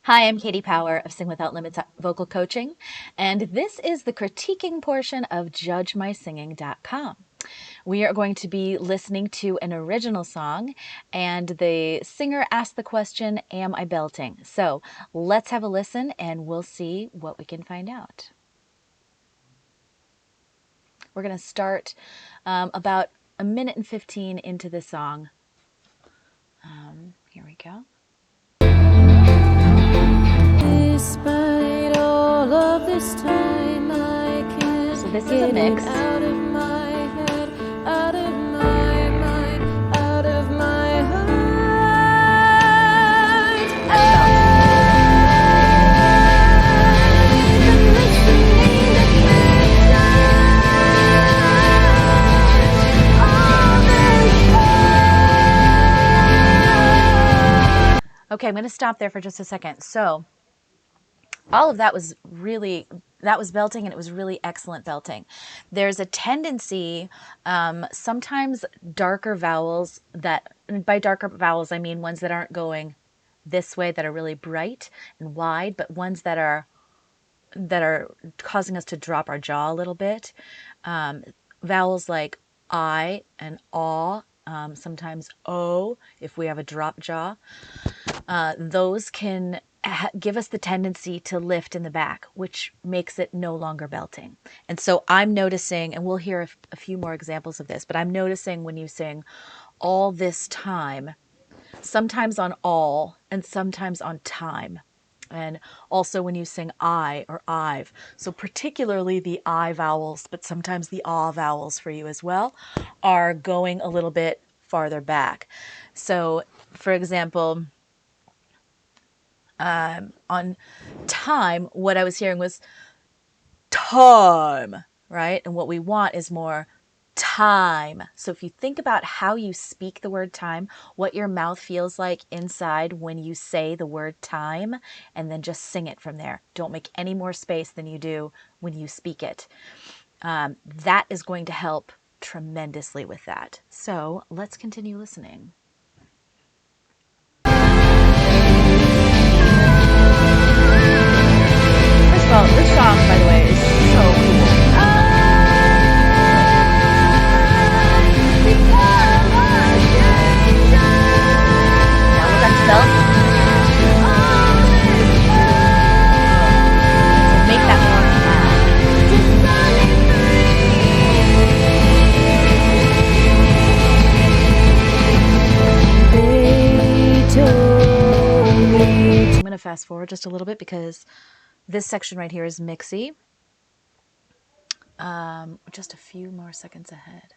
Hi, I'm Katti Power of Sing Without Limits Vocal Coaching, and this is the critiquing portion of JudgeMySinging.com. We are going to be listening to an original song, and the singer asked the question, am I belting? So let's have a listen, and we'll see what we can find out. We're going to start about a minute and 15 into the song. Here we go. Despite all of this time, I can't So this is a mix. Out of my head, out of my mind, out of my heart. Okay, I'm going to stop there for just a second. So all of that was belting, and it was really excellent belting. There's a tendency, sometimes darker vowels and by darker vowels, I mean ones that aren't going this way, that are really bright and wide, but ones that are causing us to drop our jaw a little bit. Vowels like I and aw, sometimes o, if we have a drop jaw. Those can give us the tendency to lift in the back, which makes it no longer belting. And so I'm noticing, and we'll hear a few more examples of this, but I'm noticing when you sing all this time, sometimes on all and sometimes on time. And also when you sing I or I've. So particularly the I vowels, but sometimes the ah vowels for you as well, are going a little bit farther back. So for example, on time, what I was hearing was time, right? And what we want is more time. So if you think about how you speak the word time, what your mouth feels like inside when you say the word time, and then just sing it from there. Don't make any more space than you do when you speak it. That is going to help tremendously with that. So let's continue listening. First of all, this song, by the way, is so cool. Now we're back to belt. Make that more I'm going to fast forward just a little bit because this section right here is mixy. Just a few more seconds ahead.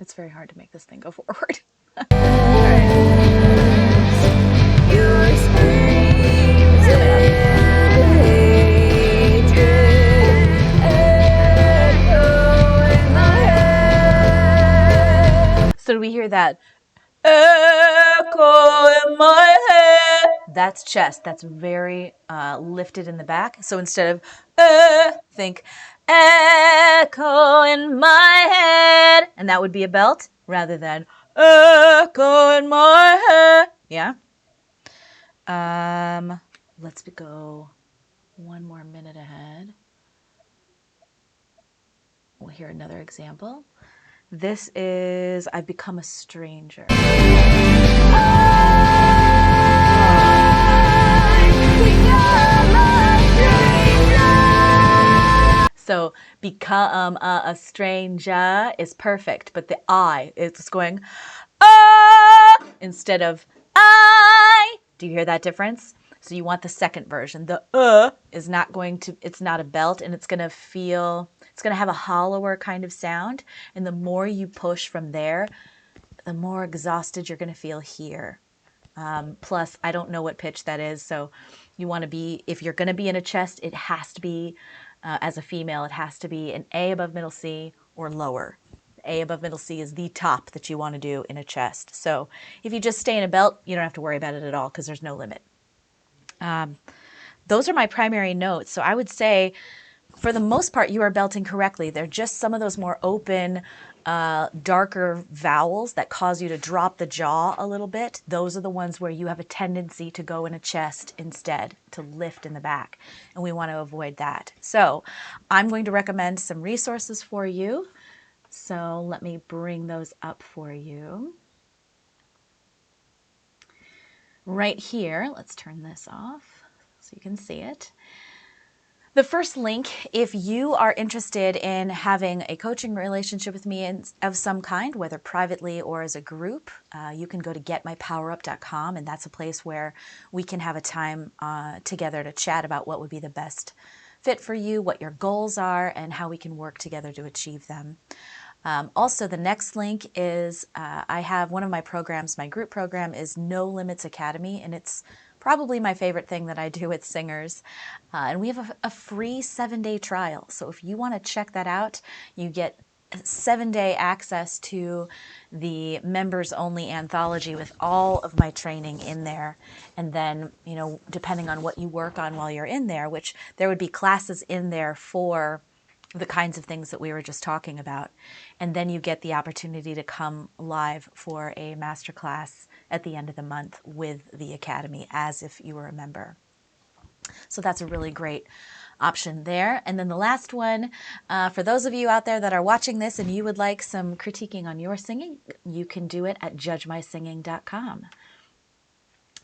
It's very hard to make this thing go forward. So do we hear that? Echo in my head. That's chest. That's very lifted in the back. So instead of think echo in my head, and that would be a belt rather than echo in my head. Yeah. Let's go one more minute ahead. We'll hear another example. This is I've Become a Stranger. So become a stranger is perfect, but the I is going instead of I. Do you hear that difference? So you want the second version. The is not going to, it's not a belt, and it's going to have a hollower kind of sound. And the more you push from there, the more exhausted you're going to feel here. Plus, I don't know what pitch that is. So you want to be, if you're going to be in a chest, it has to be, as a female, it has to be an A above middle C or lower. A above middle C is the top that you want to do in a chest. So if you just stay in a belt, you don't have to worry about it at all because there's no limit. Those are my primary notes. So I would say for the most part, you are belting correctly. They're just some of those more open, darker vowels that cause you to drop the jaw a little bit. Those are the ones where you have a tendency to go in a chest instead, to lift in the back. And we want to avoid that. So I'm going to recommend some resources for you. So let me bring those up for you. Right here, let's turn this off so you can see it. The first link, if you are interested in having a coaching relationship with me of some kind, whether privately or as a group, you can go to getmypowerup.com, and that's a place where we can have a time together to chat about what would be the best fit for you, what your goals are, and how we can work together to achieve them. Also, the next link is I have one of my programs, my group program is No Limits Academy, and it's probably my favorite thing that I do with singers. And we have a free 7-day trial. So if you want to check that out, you get 7-day access to the members only anthology with all of my training in there. And then, you know, depending on what you work on while you're in there, which there would be classes in there for the kinds of things that we were just talking about. And then you get the opportunity to come live for a masterclass at the end of the month with the Academy as if you were a member. So that's a really great option there. And then the last one, for those of you out there that are watching this and you would like some critiquing on your singing, you can do it at judgemysinging.com.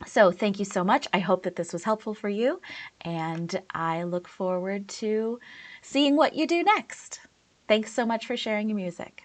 So thank you so much. I hope that this was helpful for you, and I look forward to seeing what you do next. Thanks so much for sharing your music.